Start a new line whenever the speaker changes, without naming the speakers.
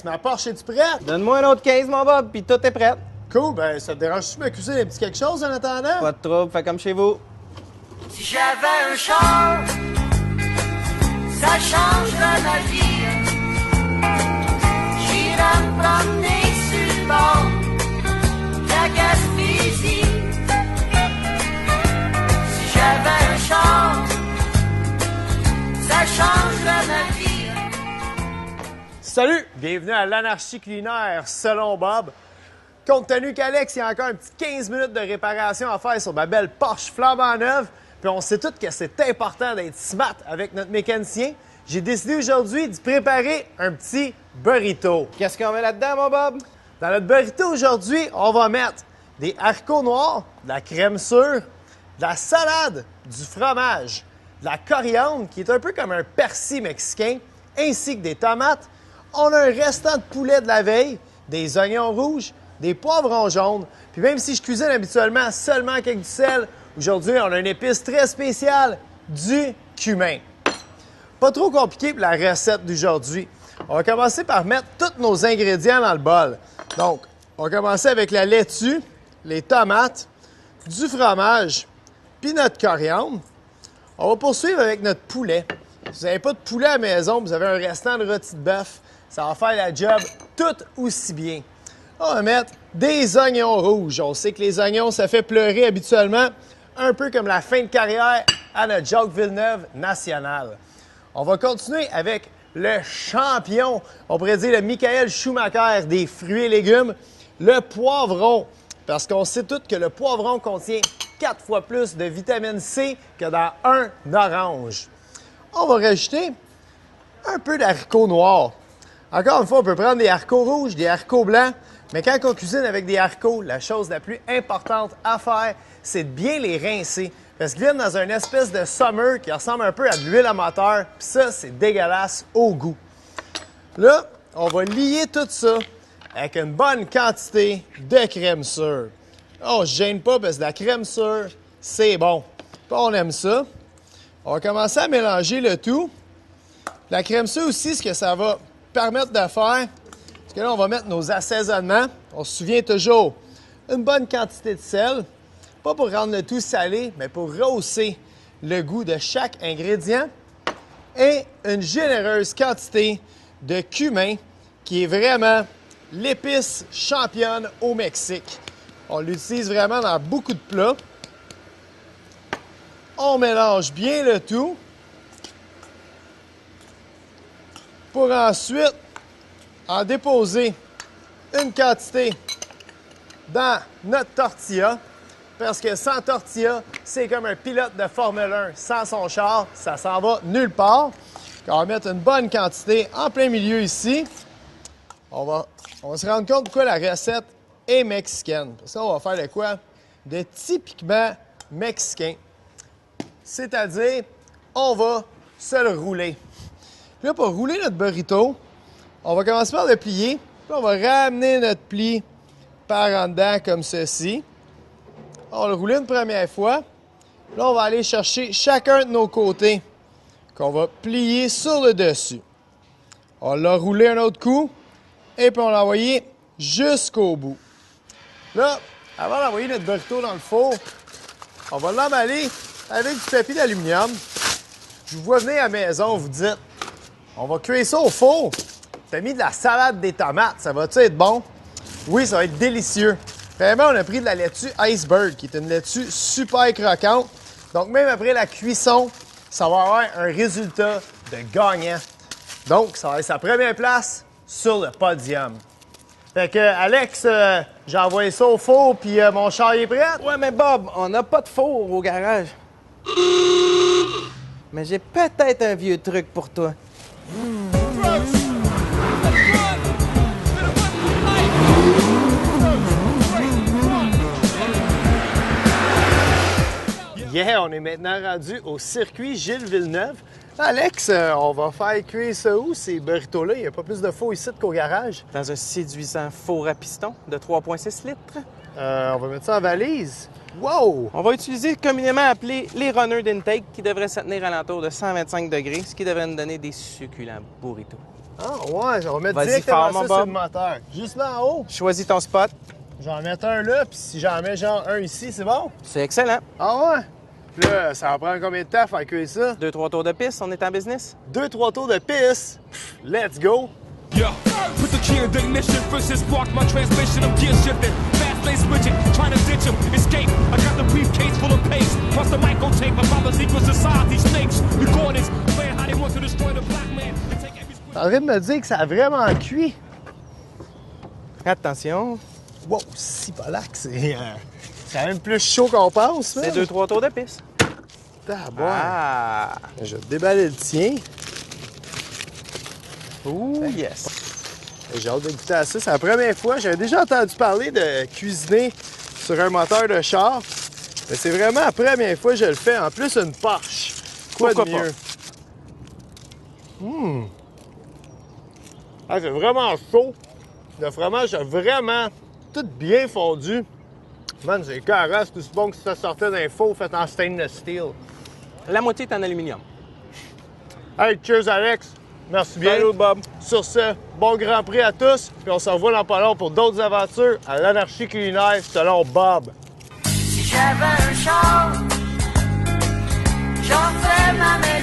Alex, ma Porsche, es-tu prête?
Donne-moi un autre 15, mon Bob, puis tout est prêt.
Cool, ben ça te dérange-tu de me cuisiner un petit quelque chose en attendant?
Pas de trouble, fais comme chez vous.
Si j'avais un char, ça changerait ma vie. J'irais me promener sur le bord de la Gaspésie. Si j'avais un char, ça changerait ma vie.
Salut! Bienvenue à l'anarchie culinaire selon Bob. Compte tenu qu'Alex, il y a encore un petit 15 minutes de réparation à faire sur ma belle Porsche flambant neuve, puis on sait tous que c'est important d'être smart avec notre mécanicien, j'ai décidé aujourd'hui d'y préparer un petit burrito.
Qu'est-ce qu'on met là-dedans, mon Bob?
Dans notre burrito aujourd'hui, on va mettre des haricots noirs, de la crème sûre, de la salade, du fromage, de la coriandre, qui est un peu comme un persil mexicain, ainsi que des tomates. On a un restant de poulet de la veille, des oignons rouges, des poivrons jaunes. Puis même si je cuisine habituellement seulement avec du sel, aujourd'hui, on a une épice très spéciale, du cumin. Pas trop compliqué pour la recette d'aujourd'hui. On va commencer par mettre tous nos ingrédients dans le bol. Donc, on va commencer avec la laitue, les tomates, du fromage, puis notre coriandre. On va poursuivre avec notre poulet. Si vous n'avez pas de poulet à la maison, vous avez un restant de rôti de bœuf, ça va faire la job tout aussi bien. On va mettre des oignons rouges. On sait que les oignons, ça fait pleurer habituellement, un peu comme la fin de carrière à notre Jacques Villeneuve national. On va continuer avec le champion, on pourrait dire le Michael Schumacher des fruits et légumes, le poivron. Parce qu'on sait tous que le poivron contient 4 fois plus de vitamine C que dans un orange. On va rajouter un peu d'haricots noirs. Encore une fois, on peut prendre des haricots rouges, des haricots blancs, mais quand on cuisine avec des haricots, la chose la plus importante à faire, c'est de bien les rincer. Parce qu'ils viennent dans une espèce de summer qui ressemble un peu à de l'huile à moteur, puis ça, c'est dégueulasse au goût. Là, on va lier tout ça avec une bonne quantité de crème sûre. On ne se gêne pas parce que la crème sûre, c'est bon. Puis on aime ça. On va commencer à mélanger le tout. La crème sûre aussi, ce que ça va permettre de faire, c'est que là, on va mettre nos assaisonnements. On se souvient toujours, une bonne quantité de sel, pas pour rendre le tout salé, mais pour rehausser le goût de chaque ingrédient. Et une généreuse quantité de cumin, qui est vraiment l'épice championne au Mexique. On l'utilise vraiment dans beaucoup de plats. On mélange bien le tout pour ensuite en déposer une quantité dans notre tortilla. Parce que sans tortilla, c'est comme un pilote de Formule 1. Sans son char, ça s'en va nulle part. On va mettre une bonne quantité en plein milieu ici. On va se rendre compte pourquoi la recette est mexicaine. Parce qu'on va faire de quoi? De typiquement mexicain. C'est-à-dire, on va se le rouler. Puis là, pour rouler notre burrito, on va commencer par le plier. Puis on va ramener notre pli par en dedans comme ceci. On va le rouler une première fois. Là, on va aller chercher chacun de nos côtés qu'on va plier sur le dessus. On l'a roulé un autre coup et puis on l'a envoyé jusqu'au bout. Là, avant d'envoyer notre burrito dans le four, on va l'emballer avec du papier d'aluminium. Je vous vois venir à la maison, vous dites, on va cuire ça au four. T'as mis de la salade des tomates, ça va-tu être bon? Oui, ça va être délicieux. Vraiment, on a pris de la laitue iceberg, qui est une laitue super croquante. Donc, même après la cuisson, ça va avoir un résultat de gagnant. Donc, ça va être sa première place sur le podium. Fait que, Alex, j'ai envoyé ça au four, puis mon char est prêt.
Ouais, mais Bob, on n'a pas de four au garage. Mais j'ai peut-être un vieux truc pour toi.
Yeah, on est maintenant rendu au circuit Gilles Villeneuve. Alex, on va faire cuire ça où, ces burritos-là? Il n'y a pas plus de four ici qu'au garage.
Dans un séduisant four à piston de 3,6 litres.
On va mettre ça en valise. Wow!
On va utiliser communément appelé les runners d'intake qui devraient se tenir à l'entour de 125 degrés, ce qui devrait nous donner des succulents burritos.
Ah ouais, on va mettre
Vas-y,
directement
fort,
ça
mon
sur le
Bob.
moteur. Juste là en haut.
Choisis ton spot.
J'en mets un là, puis si j'en mets genre un ici, c'est bon?
C'est excellent.
Ah ouais? Puis là, ça va prendre combien de temps à faire cuire ça?
2-3 tours de piste, on est en business.
2-3 tours de piste. Pff, let's go!
Yeah, put the key in the ignition. First it sparked my transmission. I'm gear shifting, fast lane switching, trying to ditch him, escape. I got the briefcase full of paste, plus the microtape about the secret society snakes. Recordings, playing how they want to destroy the black man and take every.
T'es en train de me dire que ça a vraiment cuit?
Attention,
Wow, si polac, c'est quand même plus chaud qu'on pense, ça.
c'est 2-3 tours de piste.
Taboire.
Ah!
Je vais te déballer le tien.
Ouh, yes!
J'ai hâte de goûter à ça. C'est la première fois. J'avais déjà entendu parler de cuisiner sur un moteur de char. Mais c'est vraiment la première fois que je le fais. En plus, une Porsche. Quoi
Pourquoi
de mieux? Ah, c'est vraiment chaud. Le fromage a vraiment tout bien fondu. Man, c'est carré. C'est aussi bon que si ça sortait d'un four fait en stainless steel.
La moitié est en aluminium.
Hey, cheers, Alex. Merci bien.
Salut, Bob.
Sur ce, bon Grand Prix à tous. Puis on se revoit dans pas long pour d'autres aventures à l'anarchie culinaire selon Bob.
Si j'avais un char, j'en ferais ma maison.